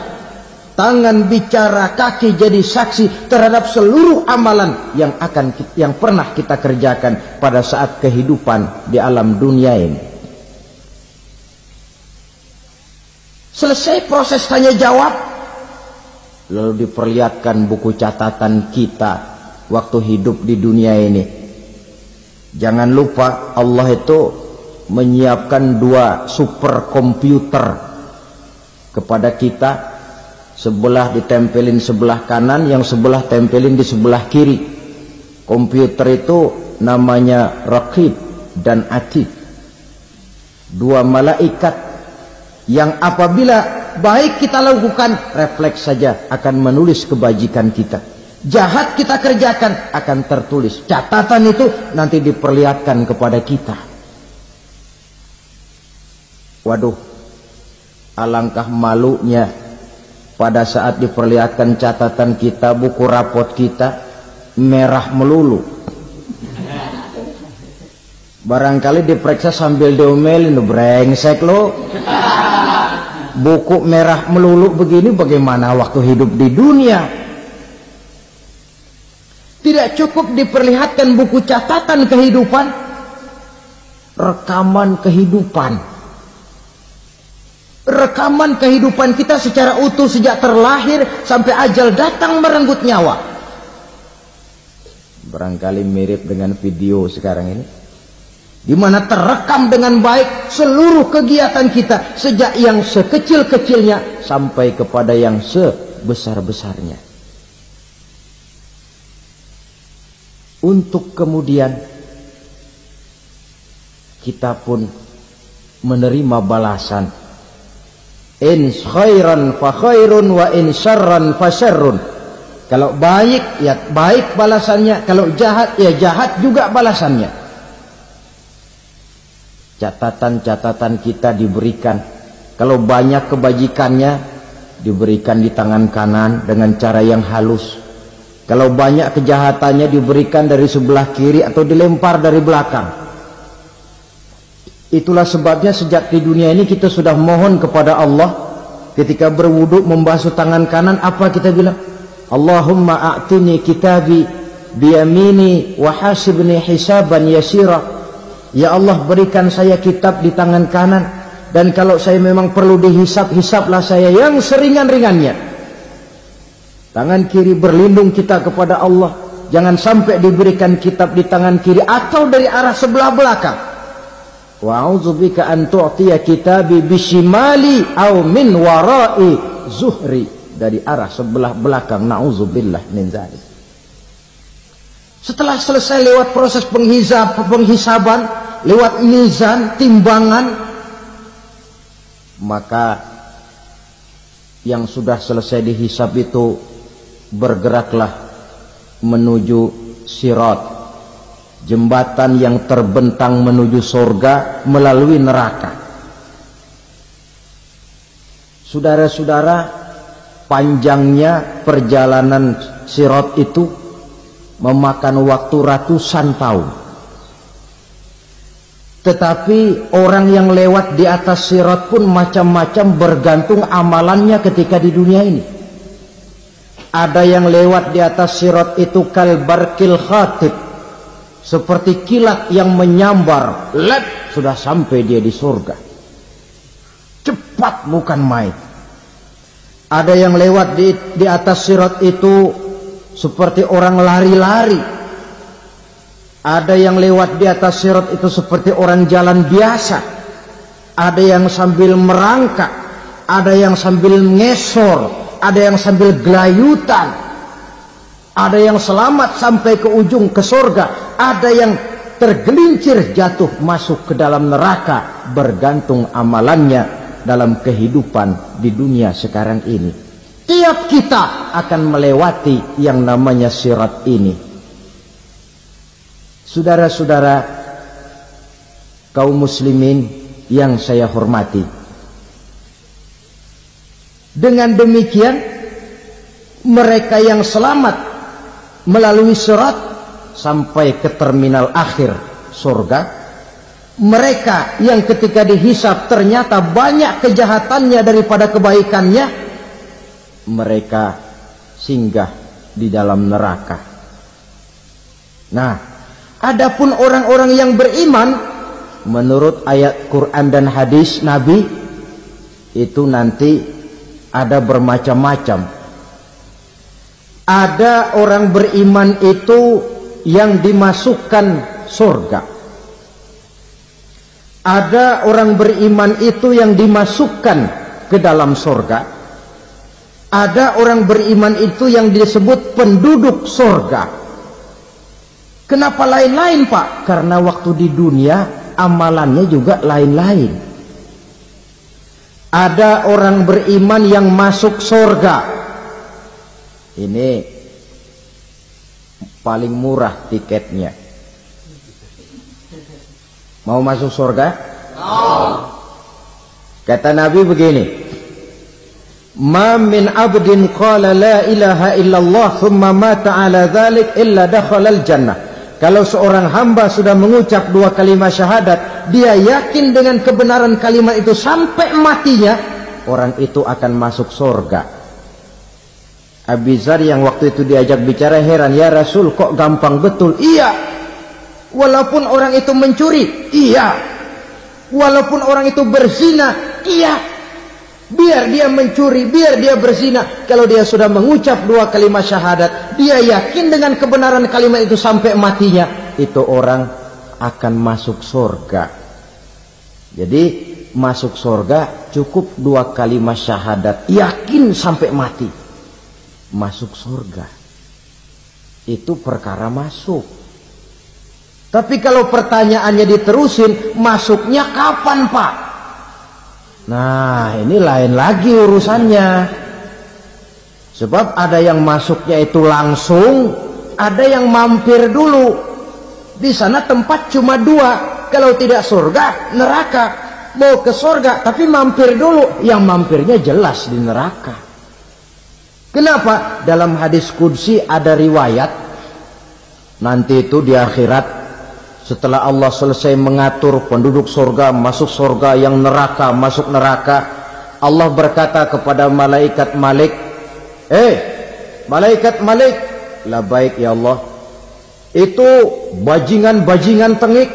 Tangan bicara, kaki jadi saksi terhadap seluruh amalan yang pernah kita kerjakan pada saat kehidupan di alam dunia ini. Selesai proses tanya jawab, lalu diperlihatkan buku catatan kita waktu hidup di dunia ini. Jangan lupa Allah itu menyiapkan 2 superkomputer kepada kita. Sebelah ditempelin sebelah kanan, yang sebelah tempelin di sebelah kiri. Komputer itu namanya Raqib dan Atid. 2 malaikat yang apabila baik kita lakukan, refleks saja akan menulis kebajikan kita. Jahat kita kerjakan, akan tertulis. Catatan itu nanti diperlihatkan kepada kita. Waduh, alangkah malunya pada saat diperlihatkan catatan kita, buku rapot kita merah melulu. Barangkali diperiksa sambil diomelin, brengsek lo. Buku merah melulu begini, bagaimana waktu hidup di dunia? Tidak cukup diperlihatkan buku catatan kehidupan, rekaman kehidupan. Rekaman kehidupan kita secara utuh sejak terlahir sampai ajal datang merenggut nyawa. Barangkali mirip dengan video sekarang ini, di mana terekam dengan baik seluruh kegiatan kita sejak yang sekecil-kecilnya sampai kepada yang sebesar-besarnya. Untuk kemudian kita pun menerima balasan. In khairan fa khairun wa in syarran fa syarrun. Kalau baik ya baik balasannya, kalau jahat ya jahat juga balasannya. Catatan-catatan kita diberikan. Kalau banyak kebajikannya diberikan di tangan kanan dengan cara yang halus. Kalau banyak kejahatannya diberikan dari sebelah kiri atau dilempar dari belakang. Itulah sebabnya sejak di dunia ini kita sudah mohon kepada Allah. Ketika berwudu membasuh tangan kanan, apa kita bilang? Allahumma a'tini kitabi biyamini wa hasibni hisaban yasira. Ya Allah, berikan saya kitab di tangan kanan, dan kalau saya memang perlu dihisap, hisaplah saya yang seringan-ringannya. Tangan kiri berlindung kita kepada Allah, jangan sampai diberikan kitab di tangan kiri atau dari arah sebelah belakang. Wa a'udzubika an tu'tiya kitabi bishimali aw min wara'i zuhri, dari arah sebelah belakang. Na'udzubillah min dzalik. Setelah selesai lewat proses penghisaban, lewat mizan, timbangan, maka yang sudah selesai dihisab itu bergeraklah menuju sirat, jembatan yang terbentang menuju surga melalui neraka. Saudara-saudara, panjangnya perjalanan sirat itu memakan waktu ratusan tahun. Tetapi orang yang lewat di atas sirat pun macam-macam, bergantung amalannya ketika di dunia ini. Ada yang lewat di atas sirat itu kal barqil khatib, seperti kilat yang menyambar, lep, sudah sampai dia di surga. Cepat bukan main. Ada yang lewat di atas sirat itu seperti orang lari-lari. Ada yang lewat di atas sirat itu seperti orang jalan biasa. Ada yang sambil merangkak, ada yang sambil ngesor, ada yang sambil gelayutan, ada yang selamat sampai ke ujung ke surga, ada yang tergelincir jatuh masuk ke dalam neraka, bergantung amalannya dalam kehidupan di dunia sekarang ini. Tiap kita akan melewati yang namanya sirat ini. Saudara-saudara kaum muslimin yang saya hormati, dengan demikian mereka yang selamat melalui sirat sampai ke terminal akhir surga, mereka yang ketika dihisab ternyata banyak kejahatannya daripada kebaikannya, mereka singgah di dalam neraka. Nah, adapun orang-orang yang beriman menurut ayat Quran dan hadis Nabi itu nanti ada bermacam-macam. Ada orang beriman itu yang dimasukkan surga. Ada orang beriman itu yang dimasukkan ke dalam surga. Ada orang beriman itu yang disebut penduduk surga. Kenapa lain-lain, Pak? Karena waktu di dunia amalannya juga lain-lain. Ada orang beriman yang masuk surga. Ini paling murah tiketnya. Mau masuk surga? Kata Nabi begini, ma min abdin qala la ilaha illallah thumma mata ala dhalik illa dakhalal jannah. Kalau seorang hamba sudah mengucap dua kalimat syahadat, dia yakin dengan kebenaran kalimat itu sampai matinya, orang itu akan masuk surga. Abi Dzar yang waktu itu diajak bicara heran, ya Rasul kok gampang betul? Iya. Walaupun orang itu mencuri, iya. Walaupun orang itu berzina, iya. Biar dia mencuri, biar dia berzina, kalau dia sudah mengucap dua kalimat syahadat, dia yakin dengan kebenaran kalimat itu sampai matinya, itu orang akan masuk surga. Jadi masuk surga cukup dua kalimat syahadat, yakin sampai mati, masuk surga. Itu perkara masuk. Tapi kalau pertanyaannya diterusin, masuknya kapan, Pak? Nah, ini lain lagi urusannya. Sebab ada yang masuknya itu langsung, ada yang mampir dulu. Di sana tempat cuma dua, kalau tidak surga, neraka. Mau ke surga, tapi mampir dulu. Yang mampirnya jelas di neraka. Kenapa? Dalam hadis qudsi ada riwayat, nanti itu di akhirat, setelah Allah selesai mengatur penduduk surga masuk surga, yang neraka masuk neraka, Allah berkata kepada malaikat Malik, malaikat Malik, labaik ya Allah, itu bajingan-bajingan tengik,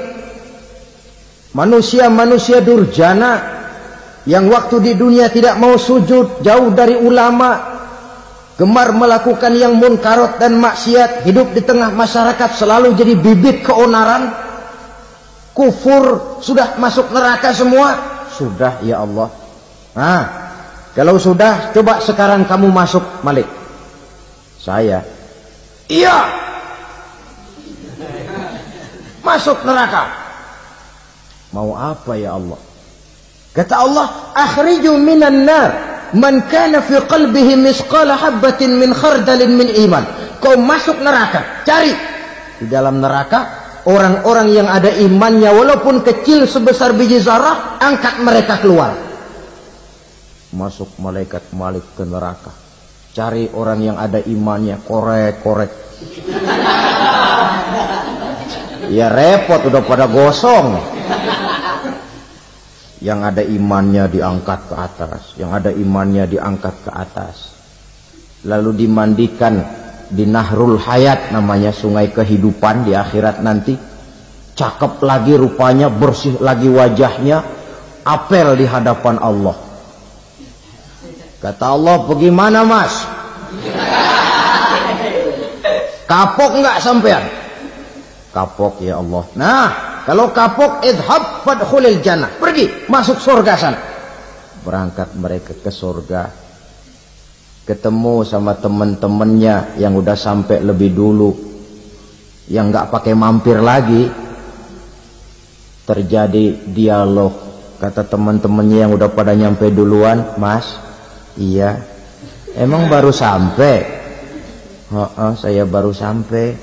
manusia-manusia durjana yang waktu di dunia tidak mau sujud, jauh dari ulama, gemar melakukan yang munkarat dan maksiat, hidup di tengah masyarakat selalu jadi bibit keonaran, kufur, sudah masuk neraka semua. Sudah ya Allah. Nah, kalau sudah, coba sekarang kamu masuk, Malik. Saya, iya, masuk neraka. Mau apa ya Allah? Kata Allah, akhriju minan nar man kana fi qalbihi misqala habatin min khardalin min iman. Kau masuk neraka, cari di dalam neraka orang-orang yang ada imannya walaupun kecil sebesar biji zarah, angkat mereka keluar. Masuk malaikat Malik ke neraka. Cari orang yang ada imannya, korek. Ya repot, udah pada gosong. Yang ada imannya diangkat ke atas, yang ada imannya diangkat ke atas. Lalu dimandikan di Nahrul Hayat, namanya sungai kehidupan di akhirat nanti. Cakep lagi rupanya, bersih lagi wajahnya, apel di hadapan Allah. Kata Allah, bagaimana mas? Kapok nggak sampean? Kapok ya Allah. Nah, kalau kapok, idhab fadkhulil jannah. Pergi, masuk surga sana. Berangkat mereka ke surga. Ketemu sama teman-temannya yang udah sampai lebih dulu, yang nggak pakai mampir lagi. Terjadi dialog. Kata teman-temannya yang udah pada nyampe duluan, mas, iya, emang baru sampai? Saya baru sampai.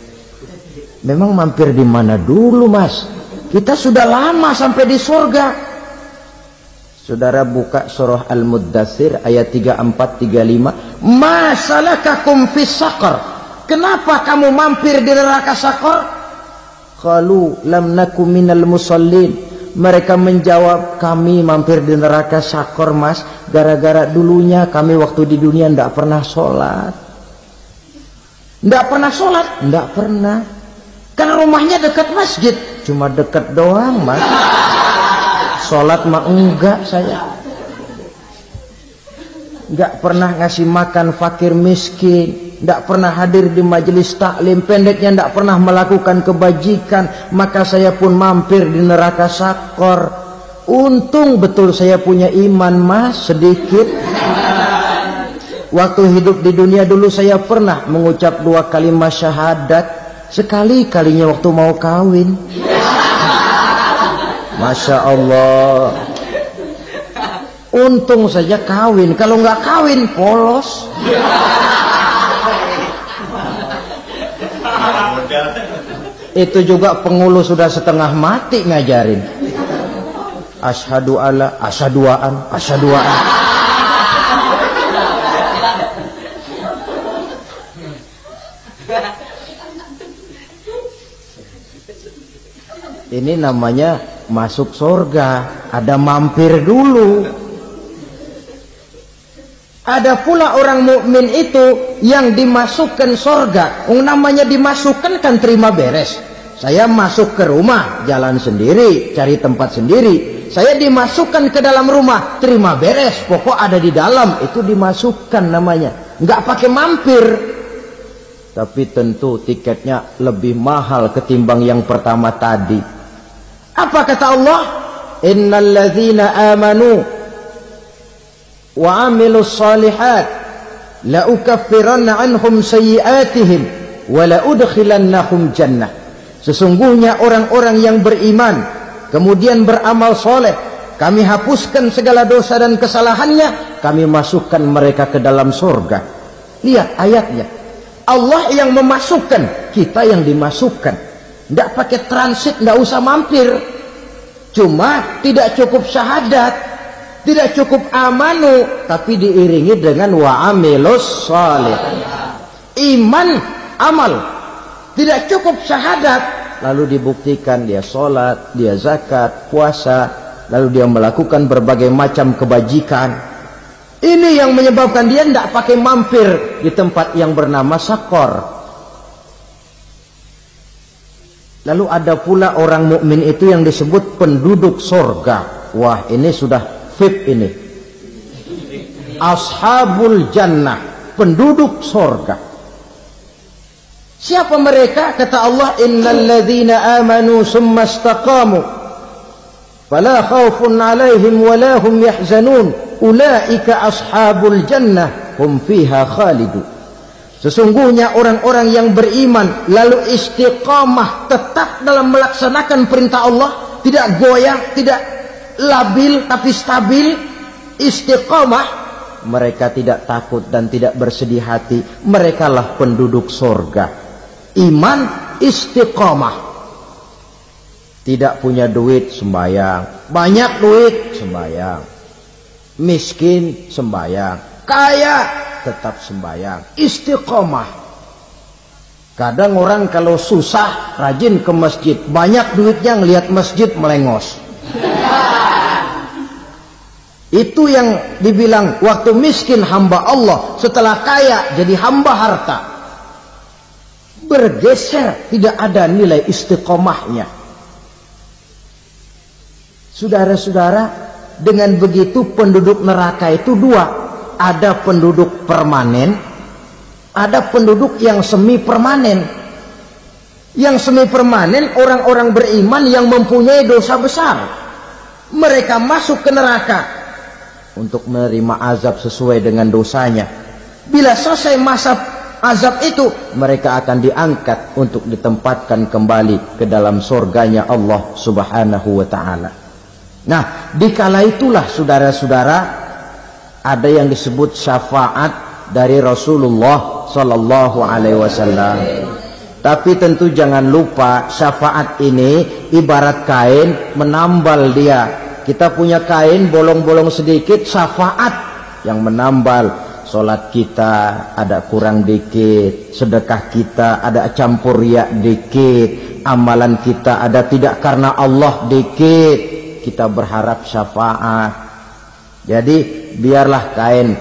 Memang mampir di mana dulu mas? Kita sudah lama sampai di surga. Saudara buka surah Al-Muddathir ayat 34-35. Ma salakakum fis saqar? Kenapa kamu mampir di neraka Saqar? Qalu lam nakum minal musallin. Mereka menjawab, kami mampir di neraka Saqar mas, gara-gara dulunya kami waktu di dunia ndak pernah sholat. Ndak pernah sholat? Ndak pernah. Karena rumahnya dekat masjid, cuma dekat doang mas. Sholat mah enggak saya. Nggak pernah ngasih makan fakir miskin, nggak pernah hadir di majelis taklim, pendeknya nggak pernah melakukan kebajikan, maka saya pun mampir di neraka Saqar. Untung betul saya punya iman mas, sedikit. Waktu hidup di dunia dulu saya pernah mengucap 2 kalimat syahadat, sekali-kalinya waktu mau kawin. Masya Allah. Untung saja kawin, kalau nggak kawin polos. Itu juga pengulu sudah setengah mati ngajarin. Asyhadu alla, asyaduaan, asyaduaan. Ini namanya masuk surga, ada mampir dulu. Ada pula orang mukmin itu yang dimasukkan surga. Namanya dimasukkan kan terima beres. Saya masuk ke rumah, jalan sendiri, cari tempat sendiri. Saya dimasukkan ke dalam rumah, terima beres, pokok ada di dalam, itu dimasukkan namanya. Nggak pakai mampir. Tapi tentu tiketnya lebih mahal ketimbang yang pertama tadi. Apa kata Allah? Innal ladzina amanu wa amilus salihat la ukaffiranna anhum sayyi'atihim wa la udkhilannahum jannah. Sesungguhnya orang-orang yang beriman kemudian beramal soleh, kami hapuskan segala dosa dan kesalahannya, kami masukkan mereka ke dalam surga. Lihat ayatnya, Allah yang memasukkan, kita yang dimasukkan. Tidak pakai transit, tidak usah mampir. Cuma tidak cukup syahadat, tidak cukup amanu, tapi diiringi dengan wa'amilus salih. Iman, amal. Tidak cukup syahadat, lalu dibuktikan dia sholat, dia zakat, puasa, lalu dia melakukan berbagai macam kebajikan. Ini yang menyebabkan dia tidak pakai mampir di tempat yang bernama Saqar. Lalu ada pula orang mukmin itu yang disebut penduduk surga. Wah, ini sudah VIP ini. Ashabul jannah, penduduk surga. Siapa mereka? Kata Allah, innal ladzina amanu summa istaqamu fala khaufun 'alaihim wa la hum yahzanun ulaika ashabul jannah hum fiha khalidun. Sesungguhnya orang-orang yang beriman lalu istiqamah, tetap dalam melaksanakan perintah Allah, tidak goyang, tidak labil tapi stabil, istiqamah, mereka tidak takut dan tidak bersedih hati. Merekalah penduduk surga. Iman, istiqamah. Tidak punya duit, sembahyang. Banyak duit, sembahyang. Miskin, sembahyang. Kaya, tetap sembahyang. Istiqomah. Kadang orang kalau susah rajin ke masjid, banyak duitnya ngelihat masjid melengos. Itu yang dibilang waktu miskin hamba Allah, setelah kaya jadi hamba harta. Bergeser, tidak ada nilai istiqomahnya. Saudara-saudara, dengan begitu penduduk neraka itu dua. Ada penduduk permanen, ada penduduk yang semi permanen. Yang semi permanen orang-orang beriman yang mempunyai dosa besar. Mereka masuk ke neraka untuk menerima azab sesuai dengan dosanya. Bila selesai masa azab itu, mereka akan diangkat untuk ditempatkan kembali ke dalam surganya Allah Subhanahu wa ta'ala. Nah, dikala itulah saudara-saudara ada yang disebut syafaat dari Rasulullah Sallallahu Alaihi Wasallam. Tapi tentu jangan lupa syafaat ini ibarat kain menambal dia. Kita punya kain bolong-bolong sedikit, syafaat yang menambal. Sholat kita ada kurang dikit, sedekah kita ada campur riak dikit, amalan kita ada tidak karena Allah dikit. Kita berharap syafaat. Jadi biarlah kain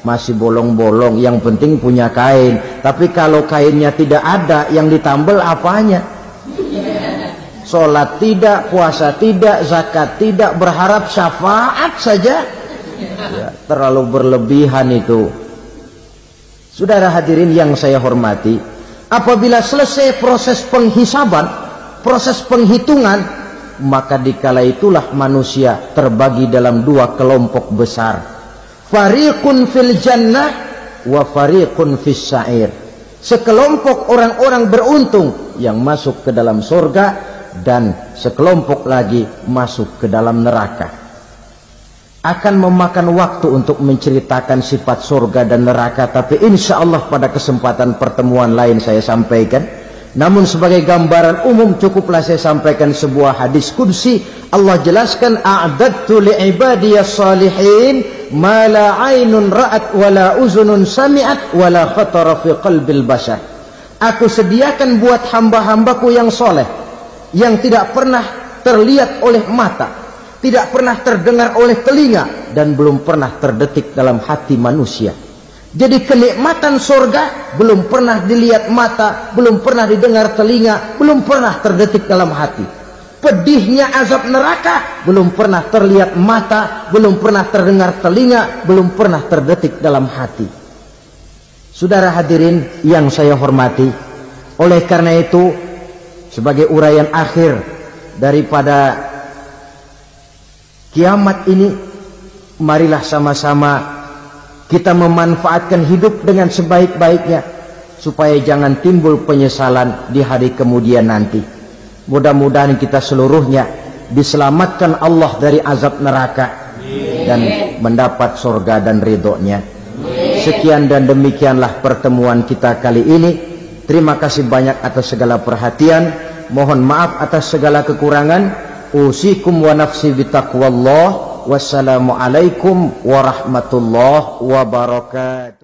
masih bolong-bolong, yang penting punya kain. Tapi kalau kainnya tidak ada, yang ditambal apanya? Sholat tidak, puasa tidak, zakat tidak, berharap syafaat saja. Ya, terlalu berlebihan itu. Saudara hadirin yang saya hormati, apabila selesai proses penghisaban, proses penghitungan, maka dikala itulah manusia terbagi dalam dua kelompok besar. Fariqun fil jannah wa fariqun fis sa'ir. Sekelompok orang-orang beruntung yang masuk ke dalam surga, dan sekelompok lagi masuk ke dalam neraka. Akan memakan waktu untuk menceritakan sifat surga dan neraka, tapi insya Allah pada kesempatan pertemuan lain saya sampaikan. Namun sebagai gambaran umum cukuplah saya sampaikan sebuah hadis qudsi. Allah jelaskan, a'dadtu li'ibadiyas salihin ma la 'ainun ra'at wa la uzunun sami'at wa la khatara fi qalbil bashar. Aku sediakan buat hamba-hambaku yang soleh, yang tidak pernah terlihat oleh mata, tidak pernah terdengar oleh telinga, dan belum pernah terdetik dalam hati manusia. Jadi kenikmatan surga belum pernah dilihat mata, belum pernah didengar telinga, belum pernah terdetik dalam hati. Pedihnya azab neraka belum pernah terlihat mata, belum pernah terdengar telinga, belum pernah terdetik dalam hati. Saudara hadirin yang saya hormati, oleh karena itu sebagai uraian akhir daripada kiamat ini, marilah sama-sama kita memanfaatkan hidup dengan sebaik-baiknya supaya jangan timbul penyesalan di hari kemudian nanti. Mudah-mudahan kita seluruhnya diselamatkan Allah dari azab neraka dan mendapat surga dan ridhonya. Sekian dan demikianlah pertemuan kita kali ini. Terima kasih banyak atas segala perhatian. Mohon maaf atas segala kekurangan. Usikum wa nafsi bitaqwallah. Wassalamualaikum warahmatullahi wabarakatuh.